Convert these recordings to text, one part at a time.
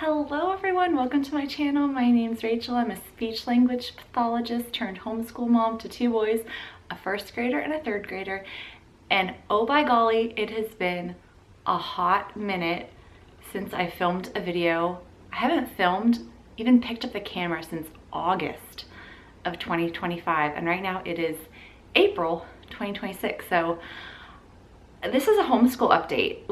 Hello everyone, welcome to my channel. My name's Rachel. I'm a speech language pathologist turned homeschool mom to two boys, a first grader and a third grader. And oh by golly, it has been a hot minute since I filmed a video. I haven't even picked up the camera since August of 2025, and right now it is April 2026. So this is a homeschool update.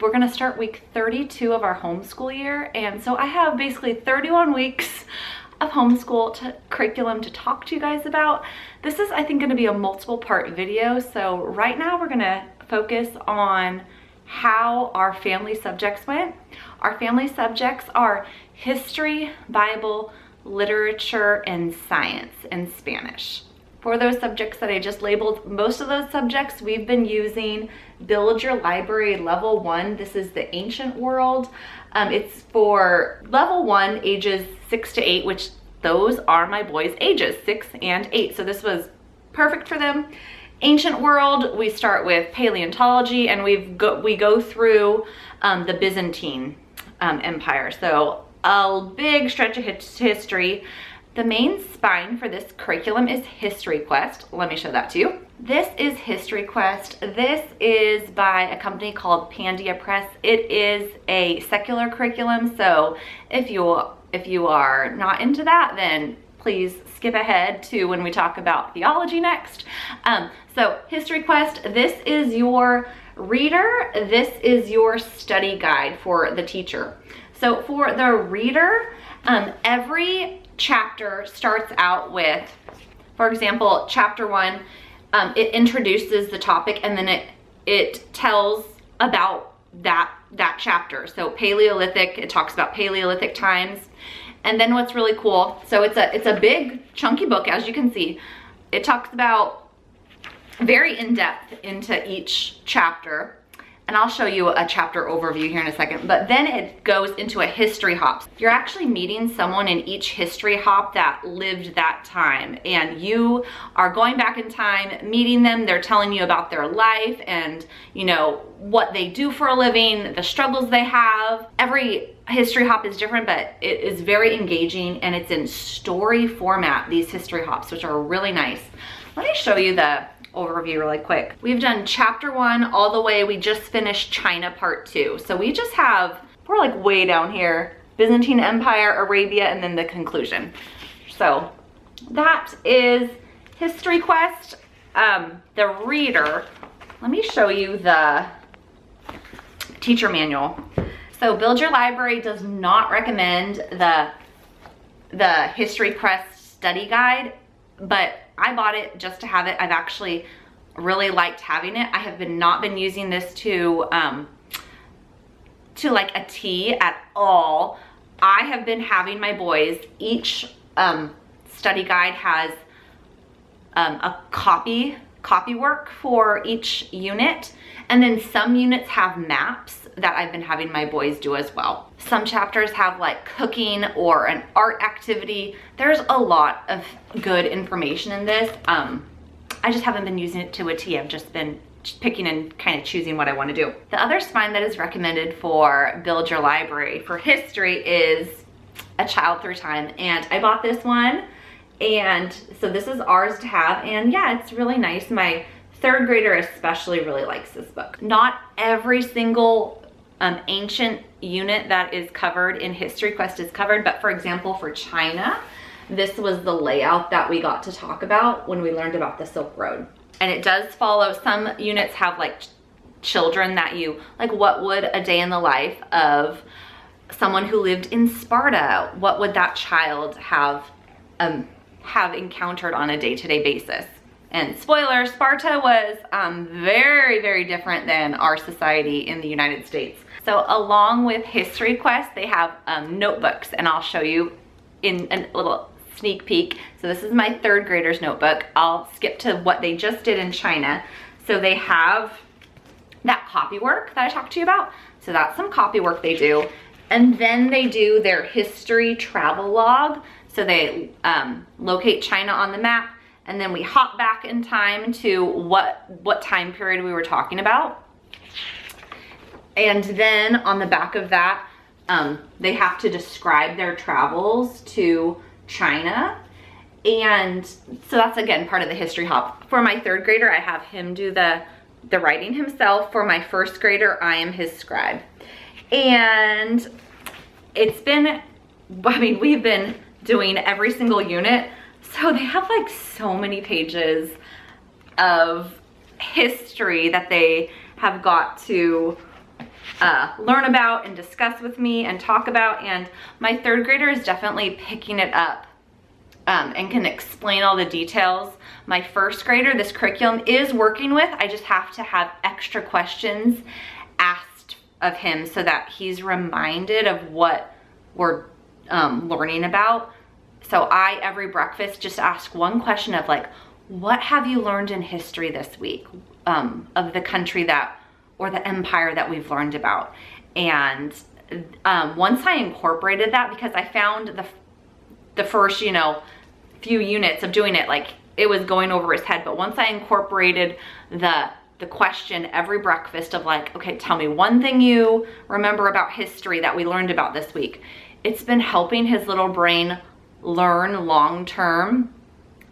We're gonna start week 32 of our homeschool year, and so I have basically 31 weeks of homeschool curriculum to talk to you guys about. This is, I think, gonna be a multiple part video. So right now we're gonna focus on how our family subjects went. Our family subjects are history, Bible, literature, and science, and Spanish. For those subjects that I just labeled, most of those subjects we've been using Build Your Library Level 1. This is the ancient world. It's for level 1, ages 6 to 8, which those are my boys' ages, 6 and 8. So this was perfect for them. Ancient world, we start with paleontology, and we go through the Byzantine Empire. So a big stretch of history. The main spine for this curriculum is History Quest. Let me show that to you. This is History Quest. This is by a company called Pandia Press. It is a secular curriculum, so if you are not into that, then please skip ahead to when we talk about theology next. So History Quest, this is your reader. This is your study guide for the teacher. So for the reader, every chapter starts out with, for example, chapter 1, it introduces the topic, and then it tells about that chapter. So Paleolithic, it talks about Paleolithic times. And then what's really cool, so it's a big chunky book, as you can see. It talks about very in-depth into each chapter. And I'll show you a chapter overview here in a second, but then it goes into a history hop. You're actually meeting someone in each history hop that lived that time, and you are going back in time, meeting them. They're telling you about their life and, you know, what they do for a living, the struggles they have. Every history hop is different, but it is very engaging, and it's in story format, these history hops, which are really nice. Let me show you the overview really quick. We've done chapter 1 all the way. We just finished China part 2. So we just have, we're like way down here, Byzantine Empire, Arabia, and then the conclusion. So that is History Quest. The reader, let me show you the teacher manual. So Build Your Library does not recommend the History Quest study guide, but I bought it just to have it. I've actually really liked having it. I have not been using this to like a T at all. I have been having my boys, each study guide has a copy work for each unit, and then some units have maps that I've been having my boys do as well. Some chapters have like cooking or an art activity. There's a lot of good information in this. I just haven't been using it to a T. I've just been picking and kind of choosing what I want to do. The other spine that is recommended for Build Your Library for history is A Child Through Time, and I bought this one, and so this is ours to have, and yeah, it's really nice. My third grader especially really likes this book. Not every single ancient unit that is covered in History Quest is covered, but for example, for China, this was the layout that we got to talk about when we learned about the Silk Road. And it does follow, some units have like children that you, like what would a day in the life of someone who lived in Sparta, what would that child have encountered on a day-to-day basis? And spoiler, Sparta was very, very different than our society in the United States. So along with History Quest, they have notebooks, and I'll show you in a little sneak peek. So this is my third grader's notebook. I'll skip to what they just did in China. So they have that copy work that I talked to you about. So that's some copy work they do. And then they do their history travel log. So they locate China on the map, and then we hop back in time to what time period we were talking about. And then on the back of that, they have to describe their travels to China. And so that's, again, part of the history hop. For my third grader, I have him do the writing himself. For my first grader, I am his scribe. And it's been, I mean, we've been doing every single unit. So they have like so many pages of history that they have got to learn about and discuss with me and talk about. And my third grader is definitely picking it up and can explain all the details. My first grader, this curriculum is working with. I just have to have extra questions asked of him so that he's reminded of what we're learning about. So I, every breakfast, just ask one question of like, what have you learned in history this week of the country that, or the empire that we've learned about? And once I incorporated that, because I found the first, you know, few units of doing it, like it was going over his head. But once I incorporated the question every breakfast of like, okay, tell me one thing you remember about history that we learned about this week. It's been helping his little brain learn long-term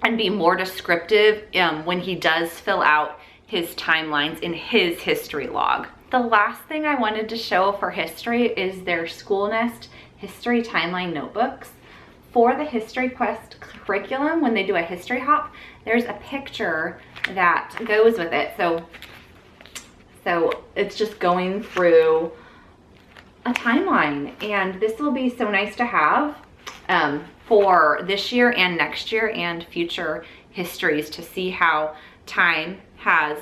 and be more descriptive when he does fill out his timelines in his history log. The last thing I wanted to show for history is their School Nest history timeline notebooks. For the History Quest curriculum, when they do a history hop, there's a picture that goes with it. So it's just going through a timeline, and this will be so nice to have for this year and next year and future histories, to see how time has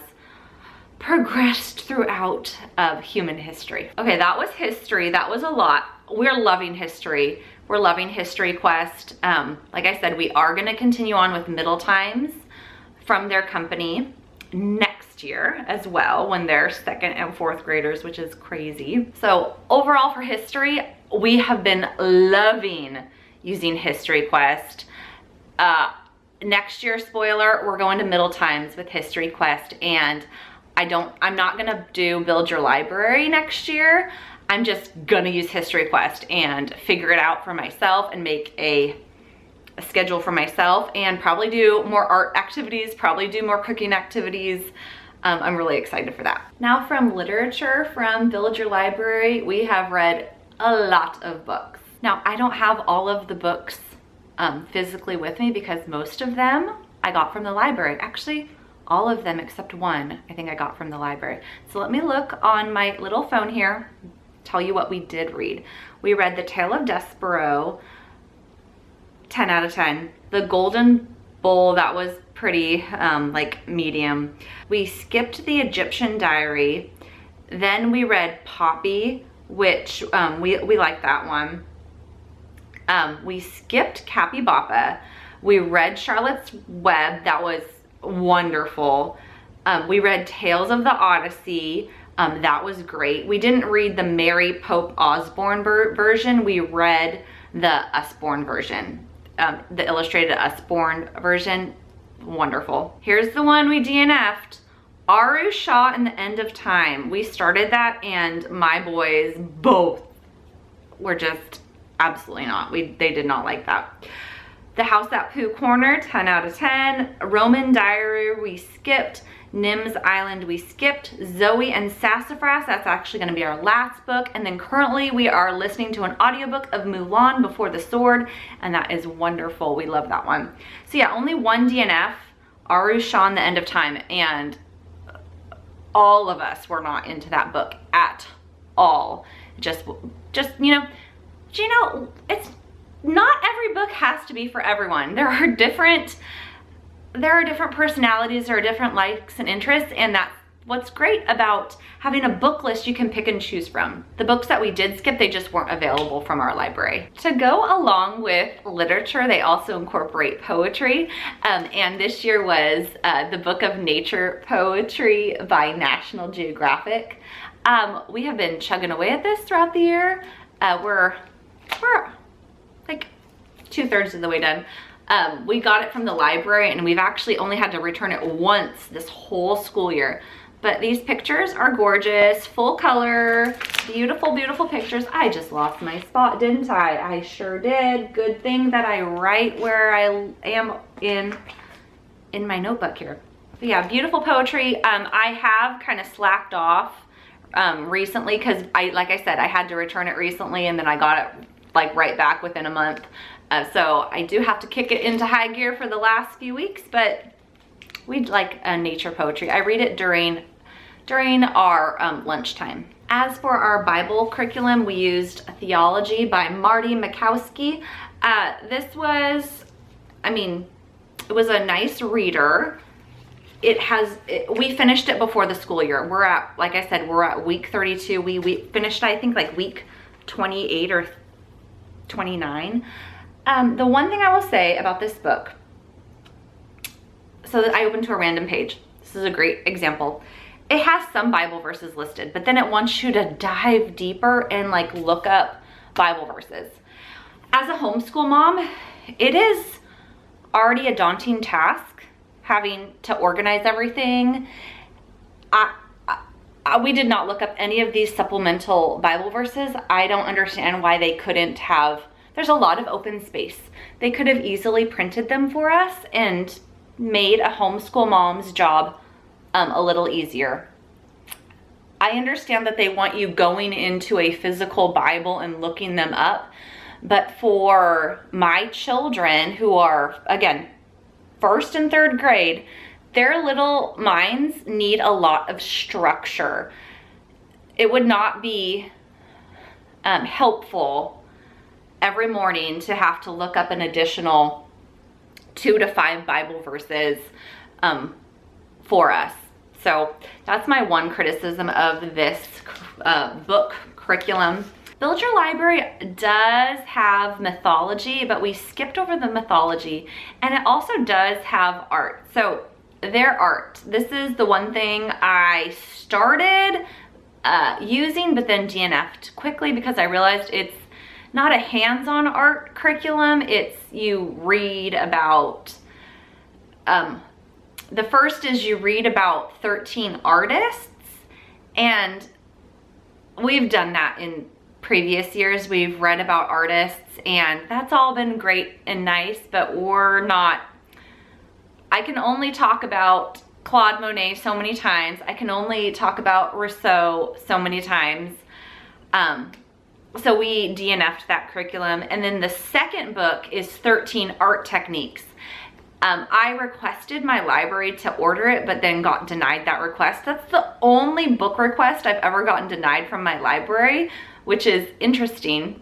progressed throughout of human history. Okay, that was history. That was a lot. We're loving history. We're loving History Quest. Like I said, we are gonna continue on with middle times from their company next year as well, when they're second and fourth graders, which is crazy. So overall for history, we have been loving using History Quest. Next year, spoiler, we're going to middle times with History Quest, and I'm not gonna do Build Your Library next year. I'm just gonna use History Quest and figure it out for myself and make a schedule for myself, and probably do more art activities, probably do more cooking activities. I'm really excited for that. Now from literature, from Build Your Library, we have read a lot of books. Now I don't have all of the books physically with me, because most of them I got from the library. Actually, all of them except one I think I got from the library. So let me look on my little phone here, tell you what we did read. We read The Tale of Despero, 10 out of 10. The Golden Bowl, that was pretty like medium. We skipped The Egyptian Diary. Then we read Poppy, which we liked that one. We skipped Cappy Boppa. We read Charlotte's Web, that was wonderful. We read Tales of the Odyssey, that was great. We didn't read the Mary Pope Osborne version, we read the Usborne version, the illustrated Usborne version, wonderful. Here's the one we DNF'd, Aru Shah and the End of Time. We started that and my boys both were just absolutely not. They did not like that. The House at Pooh Corner, 10 out of 10. Roman Diary, we skipped. Nim's Island, we skipped. Zoe and Sassafras, that's actually gonna be our last book. And then currently we are listening to an audiobook of Mulan Before the Sword, and that is wonderful. We love that one. So yeah, only one DNF, Aru Shah and the End of Time, and all of us were not into that book at all. Just you know, it's not every book has to be for everyone. There are different personalities, there are different likes and interests, and that's what's great about having a book list you can pick and choose from. The books that we did skip, they just weren't available from our library. To go along with literature, they also incorporate poetry, and this year was the Book of Nature Poetry by National Geographic. We have been chugging away at this throughout the year. We're like 2/3 of the way done. We got it from the library, and we've actually only had to return it once this whole school year. But these pictures are gorgeous, full color, beautiful, beautiful pictures. I just lost my spot, didn't I? I sure did. Good thing that I write where I am in my notebook here. But yeah, beautiful poetry. I have kind of slacked off recently because like I said, I had to return it recently and then I got it like right back within a month. So I do have to kick it into high gear for the last few weeks, but we'd like nature poetry. I read it during our lunchtime. As for our Bible curriculum, we used Theology by Marty Makowski. This was, I mean, it was a nice reader. We finished it before the school year. We're at, like I said, we're at week 32. We finished, I think, like week 28 or 29. The one thing I will say about this book, so that I opened to a random page. This is a great example. It has some Bible verses listed, but then it wants you to dive deeper and like look up Bible verses. As a homeschool mom, it is already a daunting task having to organize everything. We did not look up any of these supplemental Bible verses. I don't understand why they couldn't have, there's a lot of open space. They could have easily printed them for us and made a homeschool mom's job a little easier. I understand that they want you going into a physical Bible and looking them up, but for my children who are, again, 1st and 3rd grade, their little minds need a lot of structure. It would not be helpful every morning to have to look up an additional 2 to 5 Bible verses for us. So that's my one criticism of this book curriculum. Build Your Library does have mythology, but we skipped over the mythology, and it also does have art. So their art, this is the one thing I started using, but then DNF'd quickly because I realized it's not a hands-on art curriculum. It's you read about, the first is you read about 13 artists, and we've done that in previous years. We've read about artists, and that's all been great and nice, but we're not, I can only talk about Claude Monet so many times. I can only talk about Rousseau so many times. So we DNF'd that curriculum. And then the second book is 13 art techniques. I requested my library to order it, but then got denied that request. That's the only book request I've ever gotten denied from my library, which is interesting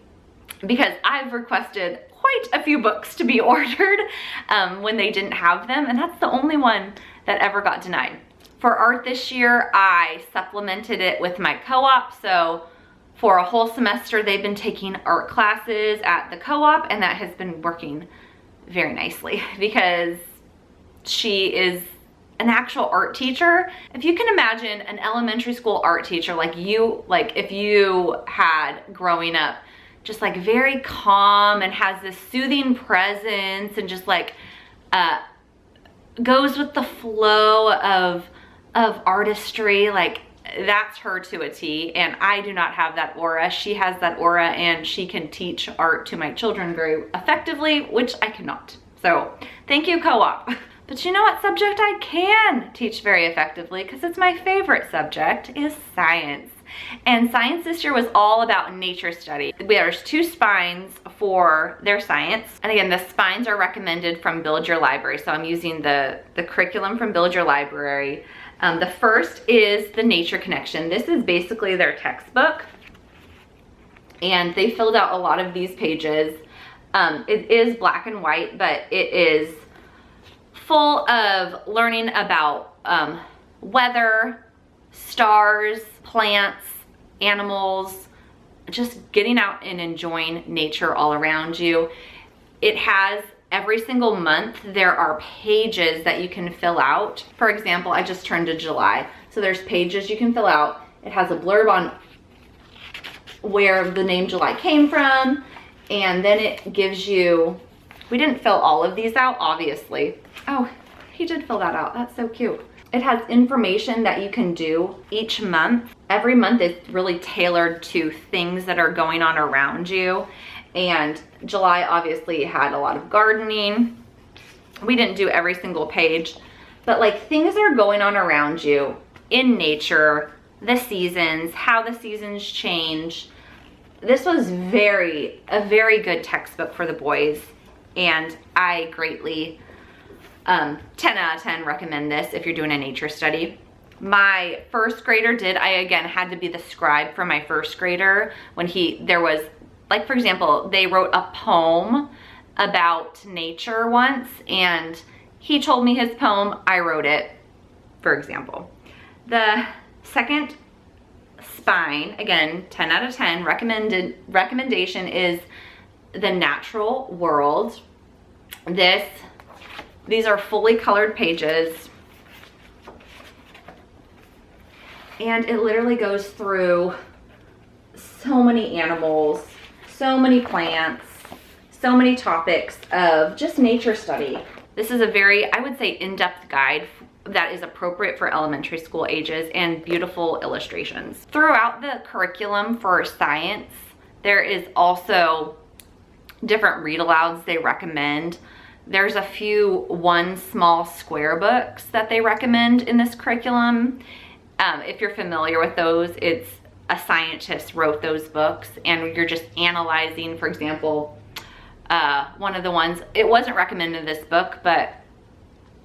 because I've requested quite a few books to be ordered when they didn't have them, and that's the only one that ever got denied. For art this year, I supplemented it with my co-op, so for a whole semester, they've been taking art classes at the co-op, and that has been working very nicely because she is an actual art teacher. If you can imagine an elementary school art teacher like if you had growing up, just like very calm and has this soothing presence and just like goes with the flow of artistry, like that's her to a T, and I do not have that aura. She has that aura, and she can teach art to my children very effectively, which I cannot. So thank you, co-op. But you know what subject I can teach very effectively, because it's my favorite subject, is science. And science this year was all about nature study. There's 2 spines for their science. And again, the spines are recommended from Build Your Library. So I'm using the curriculum from Build Your Library. The first is the nature connection. This is basically their textbook. And they filled out a lot of these pages. It is black and white, but it is full of learning about weather, stars, plants, animals, just getting out and enjoying nature all around you. It has every single month, there are pages that you can fill out. For example, I just turned to July. So there's pages you can fill out. It has a blurb on where the name July came from. And then it gives you, we didn't fill all of these out, obviously. Oh, he did fill that out. That's so cute. It has information that you can do each month. Every month is really tailored to things that are going on around you. And July obviously had a lot of gardening. We didn't do every single page, but like things that are going on around you in nature, the seasons, how the seasons change. This was a very good textbook for the boys, and I greatly 10 out of 10 recommend this if you're doing a nature study. My first grader I again had to be the scribe for my first grader when there was, like for example, they wrote a poem about nature once, and he told me his poem, I wrote it, for example. The second spine, again, 10 out of 10, recommendation is The Natural World. These are fully colored pages, and it literally goes through so many animals, so many plants, so many topics of just nature study. This is a very, I would say, in-depth guide that is appropriate for elementary school ages, and beautiful illustrations. Throughout the curriculum for science, there is also different read-alouds they recommend. There's a few One Small Square books that they recommend in this curriculum. If you're familiar with those, it's a scientist wrote those books, and you're just analyzing, for example, one of the ones, it wasn't recommended in this book, but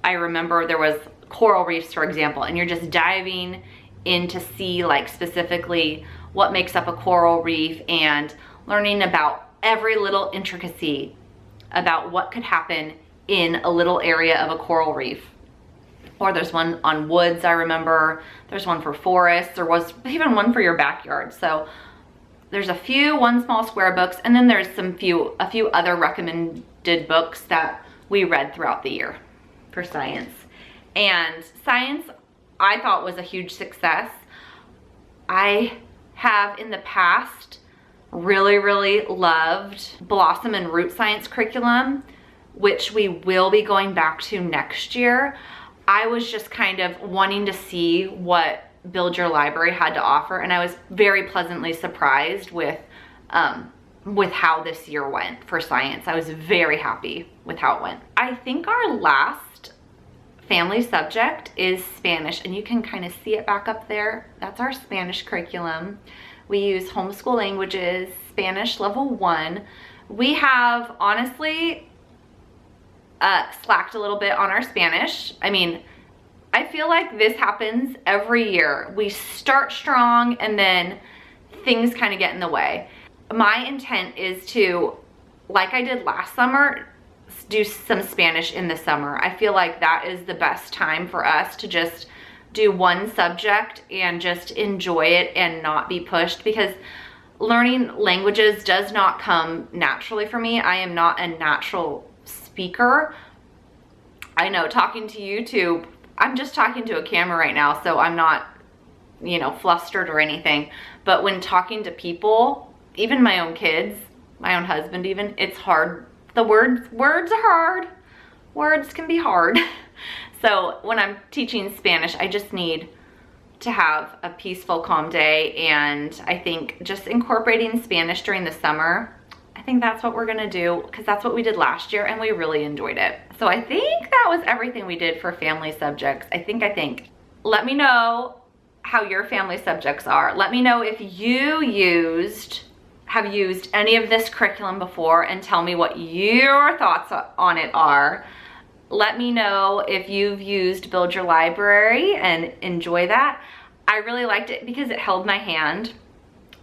I remember there was coral reefs, for example, and you're just diving in to see like specifically what makes up a coral reef and learning about every little intricacy about what could happen in a little area of a coral reef. Or there's one on woods, I remember. There's one for forests. There was even one for your backyard. So there's a few One Small Square books, and then there's a few other recommended books that we read throughout the year for science. And science, I thought, was a huge success. I have in the past really loved Blossom and Root Science curriculum, which we will be going back to next year. I was just kind of wanting to see what Build Your Library had to offer, and I was very pleasantly surprised with how this year went for science. I was very happy with how it went. I think our last family subject is Spanish, and you can kind of see it back up there. That's our Spanish curriculum. We use Homeschool Languages, Spanish Level 1. We have honestly slacked a little bit on our Spanish. I mean, I feel like this happens every year. We start strong and then things kind of get in the way. My intent is to, like I did last summer, do some Spanish in the summer. I feel like that is the best time for us to just do one subject and just enjoy it and not be pushed, because learning languages does not come naturally for me. I am not a natural speaker. I know, talking to YouTube, I'm just talking to a camera right now, so I'm not, you know, flustered or anything. But when talking to people, even my own kids, my own husband even, it's hard. The words are hard. Words can be hard. So when I'm teaching Spanish, I just need to have a peaceful, calm day. And I think just incorporating Spanish during the summer, I think that's what we're gonna do, because that's what we did last year and we really enjoyed it. So I think that was everything we did for family subjects. I think. Let me know how your family subjects are. Let me know if you have used any of this curriculum before, and tell me what your thoughts on it are. Let me know if you've used Build Your Library and enjoy that. I really liked it because it held my hand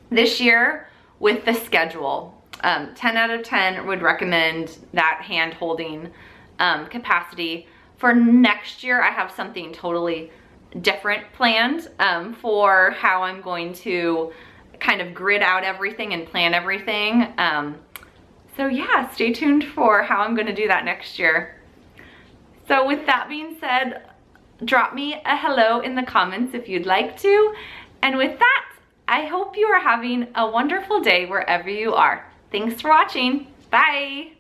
this year with the schedule. 10 out of 10 would recommend that hand holding capacity. For next year, I have something totally different planned for how I'm going to kind of grid out everything and plan everything. So yeah, stay tuned for how I'm gonna do that next year. So with that being said, drop me a hello in the comments if you'd like to. And with that, I hope you are having a wonderful day wherever you are. Thanks for watching. Bye.